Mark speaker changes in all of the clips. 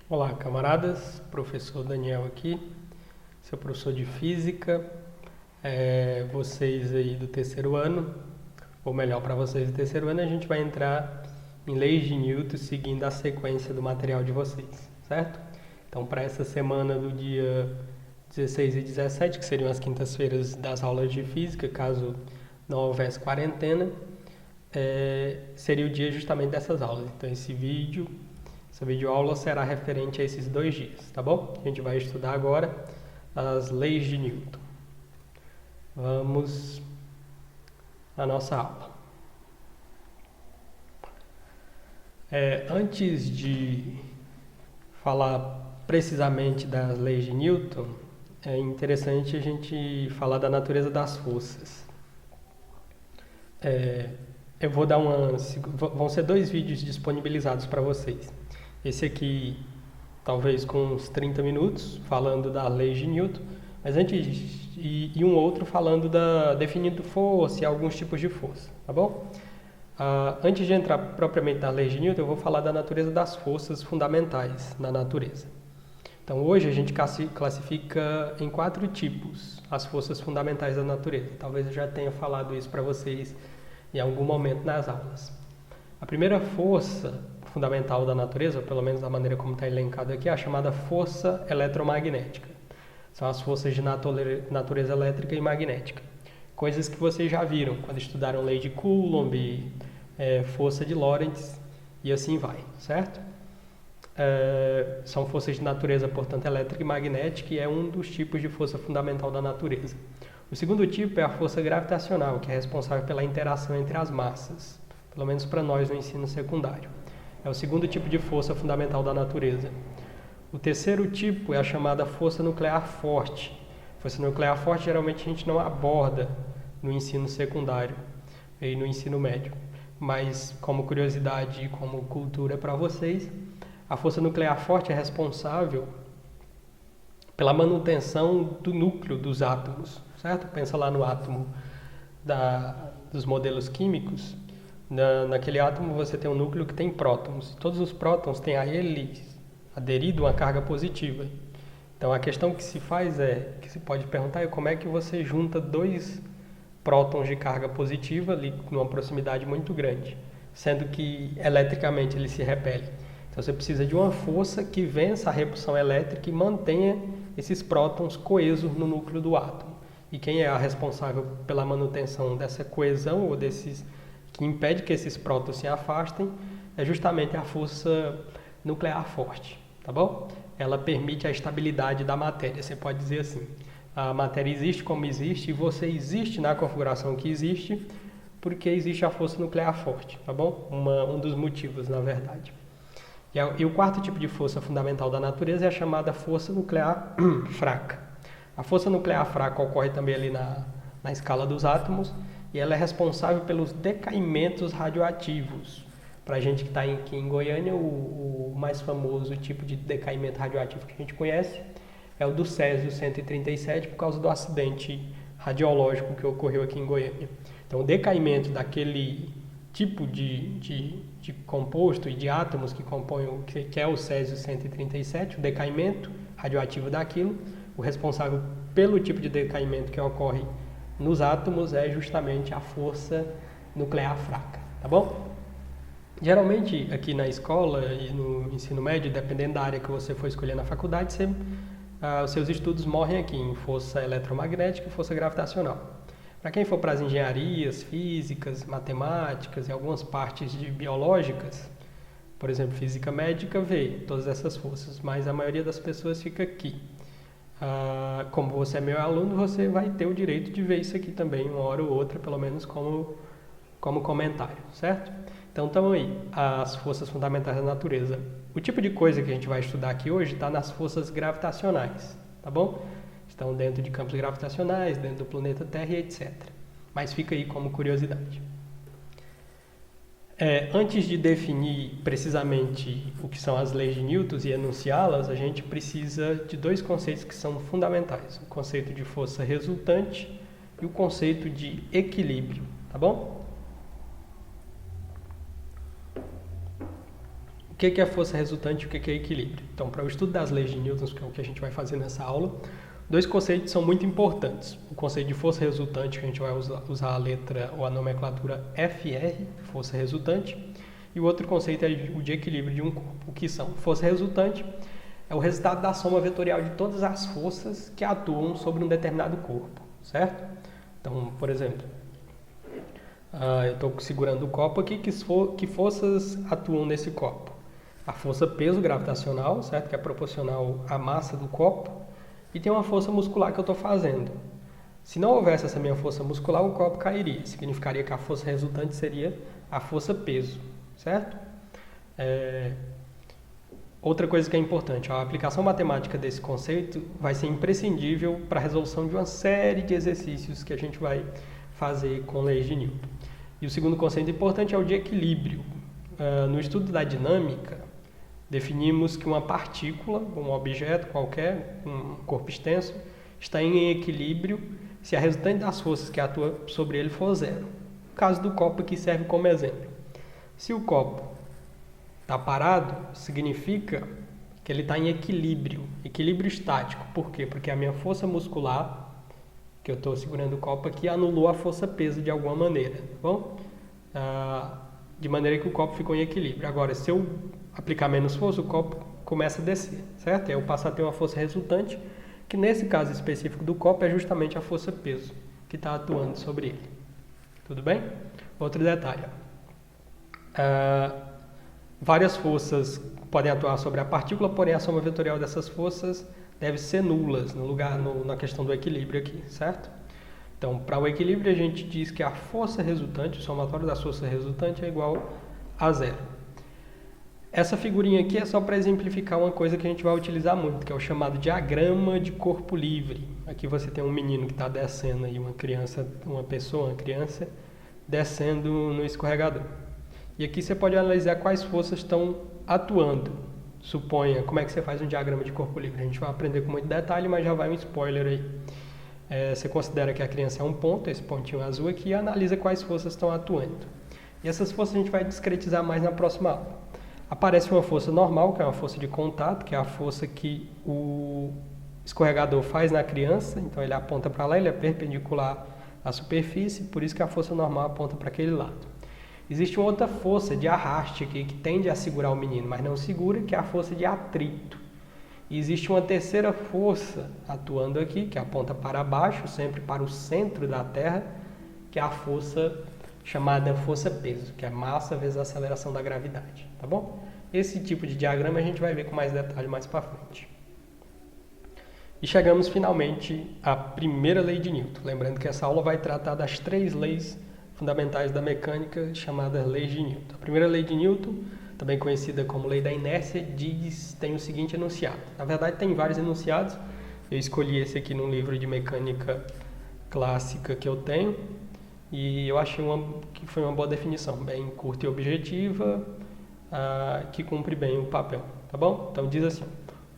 Speaker 1: Olá, camaradas. Professor Daniel aqui, seu professor de Física. Vocês aí do terceiro ano, ou melhor, para vocês do terceiro ano, a gente vai entrar em leis de Newton seguindo a sequência do material de vocês, certo? Então, para essa semana do dia 16 e 17, que seriam as quintas-feiras das aulas de Física, caso não houvesse quarentena, seria o dia justamente dessas aulas. Então, essa videoaula será referente a esses 2 dias, tá bom? A gente vai estudar agora as leis de Newton. Vamos à nossa aula. Antes de falar precisamente das leis de Newton, é interessante a gente falar da natureza das forças. Eu vou dar vão ser 2 vídeos disponibilizados para vocês. Esse aqui, talvez com uns 30 minutos, falando da lei de Newton, mas e um outro falando definindo força e alguns tipos de força, tá bom? Antes de entrar propriamente na lei de Newton, eu vou falar da natureza das forças fundamentais na natureza. Então, hoje a gente classifica em 4 tipos as forças fundamentais da natureza. Talvez eu já tenha falado isso para vocês em algum momento nas aulas. A primeira força fundamental da natureza, ou pelo menos da maneira como está elencado aqui, é a chamada força eletromagnética. São as forças de natureza elétrica e magnética. Coisas que vocês já viram quando estudaram lei de Coulomb, força de Lorentz e assim vai, certo? São forças de natureza, portanto, elétrica e magnética, e é um dos tipos de força fundamental da natureza. O segundo tipo é a força gravitacional, que é responsável pela interação entre as massas, pelo menos para nós no ensino secundário. É o segundo tipo de força fundamental da natureza. O terceiro tipo é a chamada força nuclear forte. Força nuclear forte geralmente a gente não aborda no ensino secundário e no ensino médio. Mas, como curiosidade e como cultura para vocês, a força nuclear forte é responsável pela manutenção do núcleo dos átomos, certo? Pensa lá no átomo dos modelos químicos. Naquele átomo você tem um núcleo que tem prótons. Todos os prótons têm a eles aderido uma carga positiva. Então a questão que se pode perguntar é como é que você junta 2 prótons de carga positiva ali numa proximidade muito grande, sendo que eletricamente eles se repelem. Então você precisa de uma força que vença a repulsão elétrica e mantenha esses prótons coesos no núcleo do átomo. E quem é a responsável pela manutenção dessa coesão ou que impede que esses prótons se afastem é justamente a força nuclear forte, tá bom? Ela permite a estabilidade da matéria, você pode dizer assim. A matéria existe como existe e você existe na configuração que existe porque existe a força nuclear forte, tá bom? Um dos motivos, na verdade. E o quarto tipo de força fundamental da natureza é a chamada força nuclear fraca. A força nuclear fraca ocorre também ali na escala dos átomos e ela é responsável pelos decaimentos radioativos. Para a gente que está aqui em Goiânia, o mais famoso tipo de decaimento radioativo que a gente conhece é o do Césio-137 por causa do acidente radiológico que ocorreu aqui em Goiânia. Então, o decaimento daquele tipo de composto e de átomos que compõem que é o Césio-137, o decaimento radioativo daquilo, o responsável pelo tipo de decaimento que ocorre nos átomos é justamente a força nuclear fraca, tá bom? Geralmente, aqui na escola e no ensino médio, dependendo da área que você for escolher na faculdade, os seus estudos morrem aqui em força eletromagnética e força gravitacional. Para quem for para as engenharias, físicas, matemáticas e algumas partes biológicas, por exemplo, física médica, vê todas essas forças, mas a maioria das pessoas fica aqui. Como você é meu aluno, você vai ter o direito de ver isso aqui também, uma hora ou outra, pelo menos como comentário, certo? Então, estão aí as forças fundamentais da natureza. O tipo de coisa que a gente vai estudar aqui hoje está nas forças gravitacionais, tá bom? Estão dentro de campos gravitacionais, dentro do planeta Terra e etc. Mas fica aí como curiosidade. Antes de definir precisamente o que são as leis de Newton e enunciá-las, a gente precisa de 2 conceitos que são fundamentais. O conceito de força resultante e o conceito de equilíbrio, tá bom? O que é força resultante e o que é equilíbrio? Então, para o estudo das leis de Newton, que é o que a gente vai fazer nessa aula, dois conceitos são muito importantes. O conceito de força resultante, que a gente vai usar a letra ou a nomenclatura FR, força resultante, e o outro conceito é o de equilíbrio de um corpo. O que são? Força resultante é o resultado da soma vetorial de todas as forças que atuam sobre um determinado corpo, certo? Então, por exemplo, eu estou segurando o copo aqui, que forças atuam nesse copo? A força peso gravitacional, certo? Que é proporcional à massa do copo, e tem uma força muscular que eu estou fazendo. Se não houvesse essa minha força muscular, o copo cairia. Significaria que a força resultante seria a força peso, certo? Outra coisa que é importante, a aplicação matemática desse conceito vai ser imprescindível para a resolução de uma série de exercícios que a gente vai fazer com leis de Newton. E o segundo conceito importante é o de equilíbrio. No estudo da dinâmica, definimos que uma partícula, um objeto qualquer, um corpo extenso, está em equilíbrio se a resultante das forças que atuam sobre ele for zero. O caso do copo aqui serve como exemplo. Se o copo está parado, significa que ele está em equilíbrio estático. Por quê? Porque a minha força muscular, que eu estou segurando o copo aqui, anulou a força peso de alguma maneira, tá bom? De maneira que o copo ficou em equilíbrio. Agora, se eu aplicar menos força, o copo começa a descer, certo? Eu passo a ter uma força resultante, que nesse caso específico do copo é justamente a força peso que está atuando sobre ele. Tudo bem? Outro detalhe. Várias forças podem atuar sobre a partícula, porém a soma vetorial dessas forças deve ser nulas na questão do equilíbrio aqui, certo? Então, para o equilíbrio, a gente diz que a força resultante, o somatório das forças resultantes é igual a zero. Essa figurinha aqui é só para exemplificar uma coisa que a gente vai utilizar muito, que é o chamado diagrama de corpo livre. Aqui você tem um menino que está descendo aí, uma criança descendo no escorregador. E aqui você pode analisar quais forças estão atuando. Suponha, como é que você faz um diagrama de corpo livre? A gente vai aprender com muito detalhe, mas já vai um spoiler aí. Você considera que a criança é um ponto, esse pontinho azul aqui, e analisa quais forças estão atuando. E essas forças a gente vai discretizar mais na próxima aula. Aparece uma força normal, que é uma força de contato, que é a força que o escorregador faz na criança. Então ele aponta para lá, ele é perpendicular à superfície, por isso que a força normal aponta para aquele lado. Existe uma outra força de arraste aqui, que tende a segurar o menino, mas não segura, que é a força de atrito. E existe uma terceira força atuando aqui, que aponta para baixo, sempre para o centro da Terra, que é a força chamada força peso, que é massa vezes a aceleração da gravidade, tá bom? Esse tipo de diagrama a gente vai ver com mais detalhe mais para frente. E chegamos finalmente à primeira lei de Newton. Lembrando que essa aula vai tratar das 3 leis fundamentais da mecânica, chamadas leis de Newton. A primeira lei de Newton, também conhecida como lei da inércia, tem o seguinte enunciado. Na verdade, tem vários enunciados. Eu escolhi esse aqui num livro de mecânica clássica que eu tenho. E eu achei que foi uma boa definição, bem curta e objetiva, que cumpre bem o papel, tá bom? Então diz assim: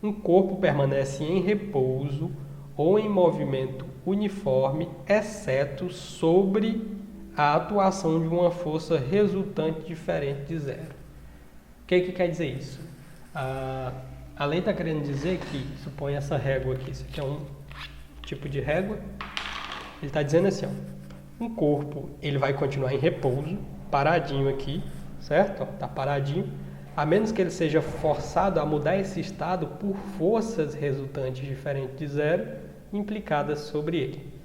Speaker 1: um corpo permanece em repouso ou em movimento uniforme, exceto sobre a atuação de uma força resultante diferente de zero. O que quer dizer isso? A lei está querendo dizer que, supõe essa régua aqui, isso aqui é um tipo de régua, ele está dizendo assim, ó, um corpo ele vai continuar em repouso, paradinho aqui, certo? Está paradinho, a menos que ele seja forçado a mudar esse estado por forças resultantes diferentes de zero implicadas sobre ele.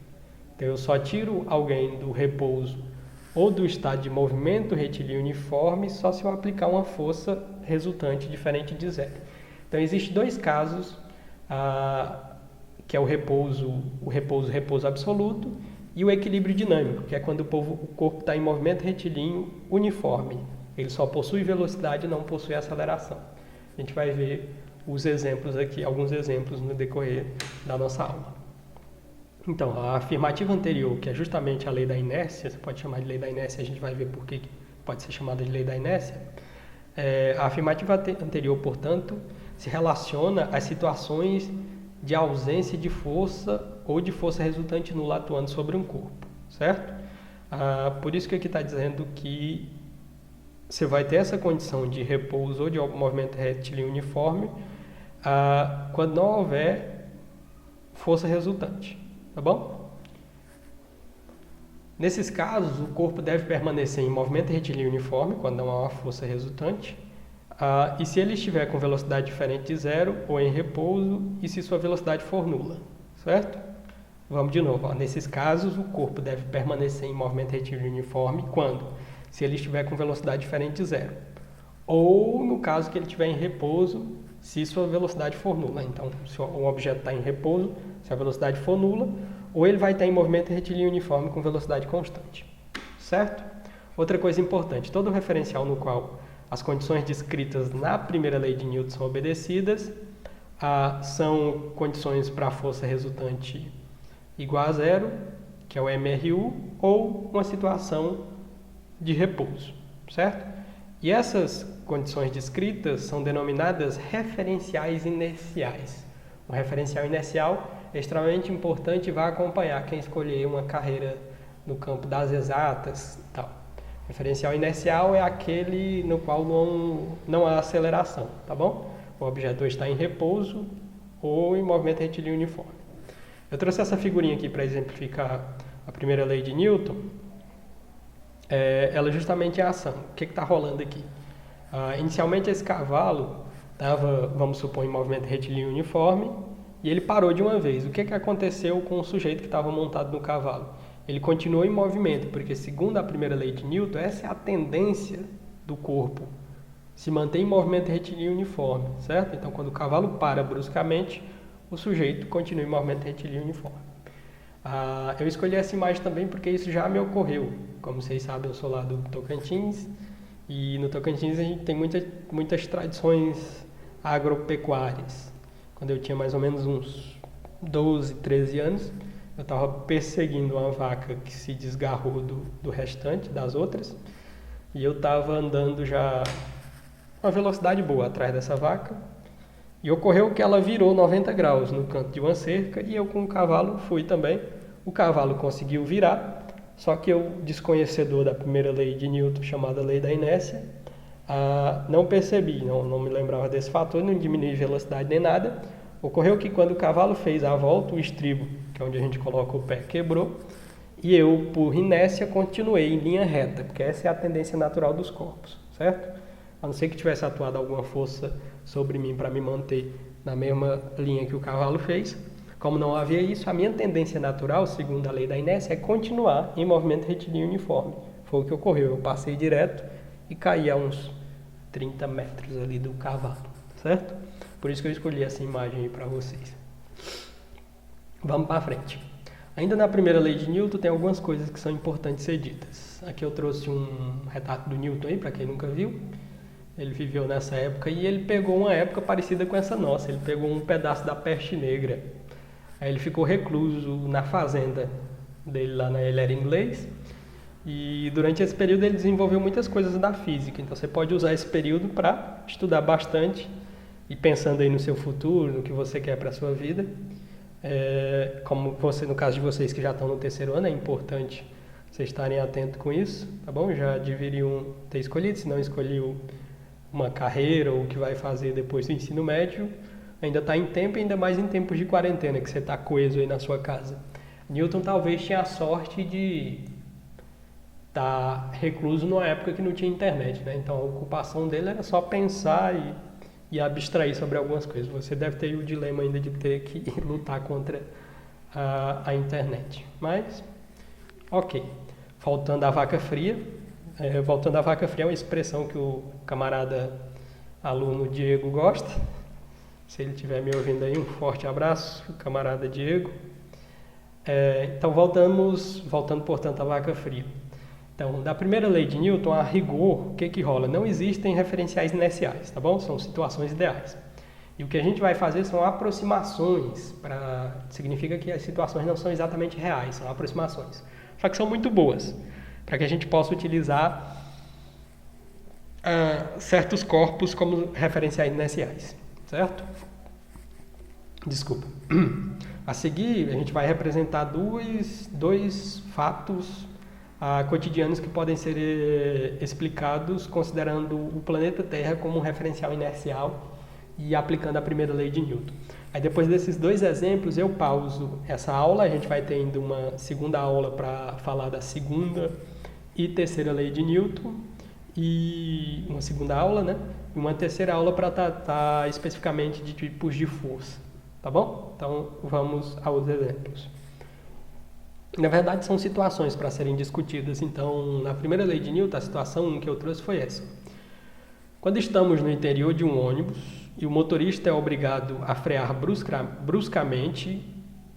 Speaker 1: Então eu só tiro alguém do repouso ou do estado de movimento retilíneo uniforme só se eu aplicar uma força resultante diferente de zero. Então existem 2 casos, que é o repouso absoluto, e o equilíbrio dinâmico, que é quando o corpo está em movimento retilíneo uniforme. Ele só possui velocidade e não possui aceleração. A gente vai ver os exemplos aqui, alguns exemplos no decorrer da nossa aula. Então, a afirmativa anterior, que é justamente a lei da inércia, você pode chamar de lei da inércia, a gente vai ver por que pode ser chamada de lei da inércia. A afirmativa anterior, portanto, se relaciona às situações de ausência de força ou de força resultante nula atuando sobre um corpo, certo? Por isso que aqui está dizendo que você vai ter essa condição de repouso ou de movimento retilíneo uniforme quando não houver força resultante, tá bom? Nesses casos, o corpo deve permanecer em movimento retilíneo uniforme quando não há uma força resultante, e se ele estiver com velocidade diferente de zero ou em repouso e se sua velocidade for nula, certo? Vamos de novo. Nesses casos, o corpo deve permanecer em movimento retilíneo uniforme quando? Se ele estiver com velocidade diferente de zero. Ou, no caso que ele estiver em repouso, se sua velocidade for nula. Então, se o objeto está em repouso, se a velocidade for nula, ou ele vai estar em movimento retilíneo uniforme com velocidade constante. Certo? Outra coisa importante, todo referencial no qual as condições descritas na primeira lei de Newton são obedecidas são condições para a força resultante igual a zero, que é o MRU, ou uma situação de repouso, certo? E essas condições descritas são denominadas referenciais inerciais. O referencial inercial é extremamente importante e vai acompanhar quem escolher uma carreira no campo das exatas e tal. Referencial inercial é aquele no qual não há aceleração, tá bom? O objeto está em repouso ou em movimento retilíneo uniforme. Eu trouxe essa figurinha aqui para exemplificar a primeira lei de Newton. Ela justamente é a ação. O que está rolando aqui? Inicialmente esse cavalo estava, vamos supor, em movimento retilíneo uniforme e ele parou de uma vez. O que aconteceu com o sujeito que estava montado no cavalo? Ele continuou em movimento, porque segundo a primeira lei de Newton, essa é a tendência do corpo, se mantém em movimento retilíneo uniforme, certo? Então, quando o cavalo para bruscamente, o sujeito continua em movimento retilíneo uniforme. Eu escolhi essa imagem também porque isso já me ocorreu. Como vocês sabem, eu sou lá do Tocantins, e no Tocantins a gente tem muitas tradições agropecuárias. Quando eu tinha mais ou menos uns 12, 13 anos, eu estava perseguindo uma vaca que se desgarrou do restante, das outras, e eu estava andando já uma velocidade boa atrás dessa vaca, e ocorreu que ela virou 90 graus no canto de uma cerca, e eu com o cavalo fui também. O cavalo conseguiu virar, só que eu, desconhecedor da primeira lei de Newton, chamada lei da inércia, não percebi, não me lembrava desse fator, não diminui velocidade nem nada. Ocorreu que quando o cavalo fez a volta, o estribo, que é onde a gente coloca o pé, quebrou, e eu, por inércia, continuei em linha reta, porque essa é a tendência natural dos corpos, certo? A não ser que tivesse atuado alguma força sobre mim para me manter na mesma linha que o cavalo fez. Como não havia isso, a minha tendência natural, segundo a lei da inércia, é continuar em movimento retilíneo uniforme. Foi o que ocorreu. Eu passei direto e caí a uns 30 metros ali do cavalo, certo? Por isso que eu escolhi essa imagem aí para vocês. Vamos para frente. Ainda na primeira lei de Newton tem algumas coisas que são importantes ser ditas. Aqui eu trouxe um retrato do Newton aí, para quem nunca viu. Ele viveu nessa época e ele pegou uma época parecida com essa nossa. Ele pegou um pedaço da peste negra. Aí ele ficou recluso na fazenda dele lá, ele era inglês. E durante esse período ele desenvolveu muitas coisas da física. Então você pode usar esse período para estudar bastante e pensando aí no seu futuro, no que você quer para a sua vida. Como você, no caso de vocês que já estão no terceiro ano, é importante vocês estarem atentos com isso, tá bom? Já deveriam ter escolhido, se não escolheu uma carreira ou o que vai fazer depois do ensino médio, ainda está em tempo, ainda mais em tempos de quarentena, que você está coeso aí na sua casa. Newton talvez tinha a sorte de estar recluso numa época que não tinha internet, né? Então a ocupação dele era só pensar e abstrair sobre algumas coisas. Você deve ter o dilema ainda de ter que lutar contra a internet. Mas, ok. Voltando à vaca fria é uma expressão que o camarada aluno Diego gosta. Se ele estiver me ouvindo aí, um forte abraço, camarada Diego. Então, voltando, portanto, à vaca fria. Então, da primeira lei de Newton, a rigor, o que rola? Não existem referenciais inerciais, tá bom? São situações ideais. E o que a gente vai fazer são aproximações, significa que as situações não são exatamente reais, são aproximações. Só que são muito boas, para que a gente possa utilizar certos corpos como referenciais inerciais, certo? Desculpa. A seguir, a gente vai representar dois fatos cotidianos que podem ser explicados considerando o planeta Terra como um referencial inercial e aplicando a primeira lei de Newton. Aí depois desses dois exemplos eu pauso essa aula, a gente vai ter ainda uma segunda aula para falar da segunda e terceira lei de Newton, e uma segunda aula, né? E uma terceira aula para tratar especificamente de tipos de força, tá bom? Então vamos aos exemplos. Na verdade são situações para serem discutidas, então na primeira lei de Newton a situação 1 que eu trouxe foi essa. Quando estamos no interior de um ônibus e o motorista é obrigado a frear bruscamente,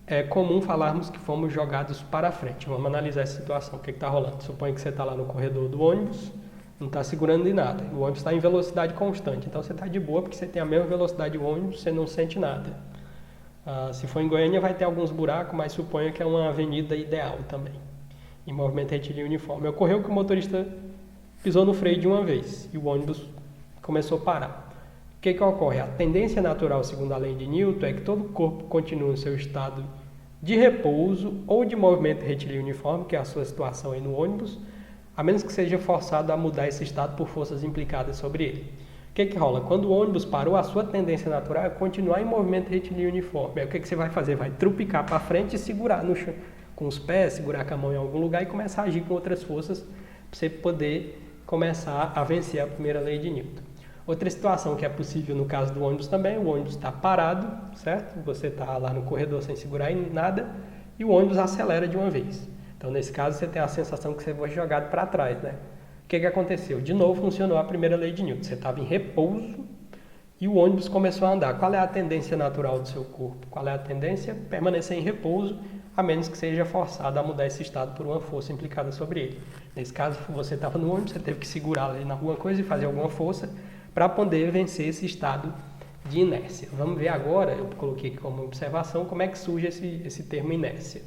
Speaker 1: é comum falarmos que fomos jogados para frente. Vamos analisar essa situação, o que está rolando. Suponha que você está lá no corredor do ônibus, não está segurando em nada, o ônibus está em velocidade constante, então você está de boa porque você tem a mesma velocidade do ônibus, você não sente nada. Se for em Goiânia vai ter alguns buracos, mas suponha que é uma avenida ideal também, em movimento retilíneo uniforme. Ocorreu que o motorista pisou no freio de uma vez e o ônibus começou a parar. O que ocorre? A tendência natural, segundo a lei de Newton, é que todo o corpo continue no seu estado de repouso ou de movimento retilíneo uniforme, que é a sua situação aí no ônibus, a menos que seja forçado a mudar esse estado por forças implicadas sobre ele. O que rola? Quando o ônibus parou, a sua tendência natural é continuar em movimento retilíneo uniforme. Aí o que você vai fazer? Vai trupicar para frente e segurar no chão, com os pés, segurar com a mão em algum lugar e começar a agir com outras forças para você poder começar a vencer a primeira lei de Newton. Outra situação que é possível no caso do ônibus também, o ônibus está parado, certo? Você está lá no corredor sem segurar em nada e o ônibus acelera de uma vez. Então, nesse caso, você tem a sensação que você foi jogado para trás, né? O que aconteceu? De novo, funcionou a primeira lei de Newton. Você estava em repouso e o ônibus começou a andar. Qual é a tendência natural do seu corpo? Qual é a tendência? Permanecer em repouso, a menos que seja forçado a mudar esse estado por uma força implicada sobre ele. Nesse caso, você estava no ônibus, você teve que segurar ali na alguma coisa e fazer alguma força para poder vencer esse estado de inércia. Vamos ver agora, eu coloquei aqui como observação, como é que surge esse termo inércia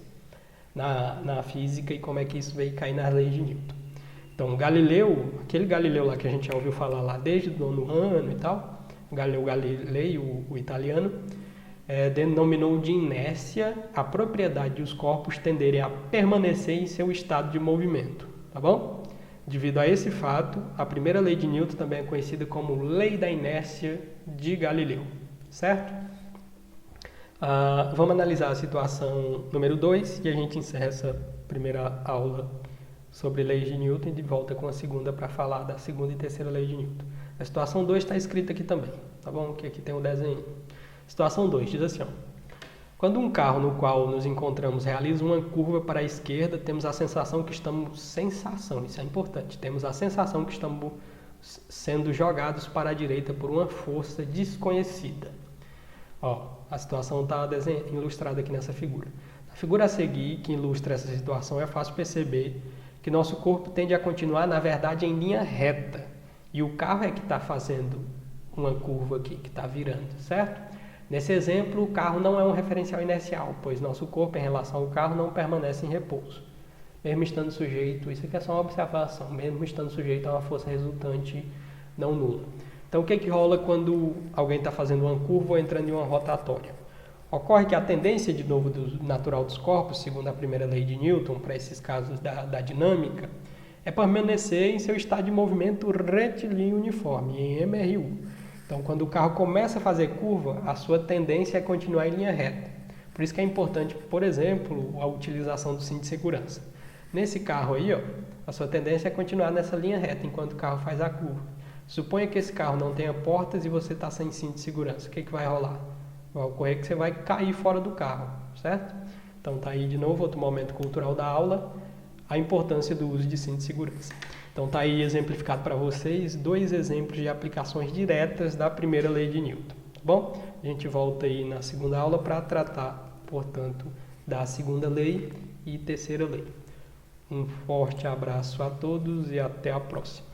Speaker 1: na física e como é que isso veio cair nas leis de Newton. Então, Galileu, aquele Galileu lá que a gente já ouviu falar lá desde o 9º ano e tal, Galileu Galilei, o italiano, denominou de inércia a propriedade de os corpos tenderem a permanecer em seu estado de movimento, tá bom? Devido a esse fato, a primeira lei de Newton também é conhecida como lei da inércia de Galileu, certo? Vamos analisar a situação número 2 e a gente encerra essa primeira aula sobre leis de Newton e de volta com a segunda para falar da segunda e terceira lei de Newton. A situação 2 está escrita aqui também, tá bom? Que aqui tem um desenho. Situação 2 diz assim, ó. Quando um carro no qual nos encontramos realiza uma curva para a esquerda, temos a sensação que estamos... isso é importante. Temos a sensação que estamos sendo jogados para a direita por uma força desconhecida. Ó, a situação está ilustrada aqui nessa figura. A figura a seguir, que ilustra essa situação, é fácil perceber que nosso corpo tende a continuar, na verdade, em linha reta. E o carro é que está fazendo uma curva aqui, que está virando, certo? Nesse exemplo, o carro não é um referencial inercial, pois nosso corpo, em relação ao carro, não permanece em repouso. Mesmo estando sujeito, isso aqui é só uma observação, mesmo estando sujeito a uma força resultante não nula. Então, o que rola quando alguém está fazendo uma curva ou entrando em uma rotatória? Ocorre que a tendência, de novo, natural dos corpos, segundo a primeira lei de Newton, para esses casos da dinâmica, é permanecer em seu estado de movimento retilíneo uniforme, em MRU. Então, quando o carro começa a fazer curva, a sua tendência é continuar em linha reta. Por isso que é importante, por exemplo, a utilização do cinto de segurança. Nesse carro aí, ó, a sua tendência é continuar nessa linha reta enquanto o carro faz a curva. Suponha que esse carro não tenha portas e você está sem cinto de segurança. O que vai rolar? Vai ocorrer que você vai cair fora do carro, certo? Então tá aí de novo outro momento cultural da aula, a importância do uso de cinto de segurança. Então tá aí exemplificado para vocês 2 exemplos de aplicações diretas da primeira lei de Newton, tá bom? A gente volta aí na segunda aula para tratar, portanto, da segunda lei e terceira lei. Um forte abraço a todos e até a próxima.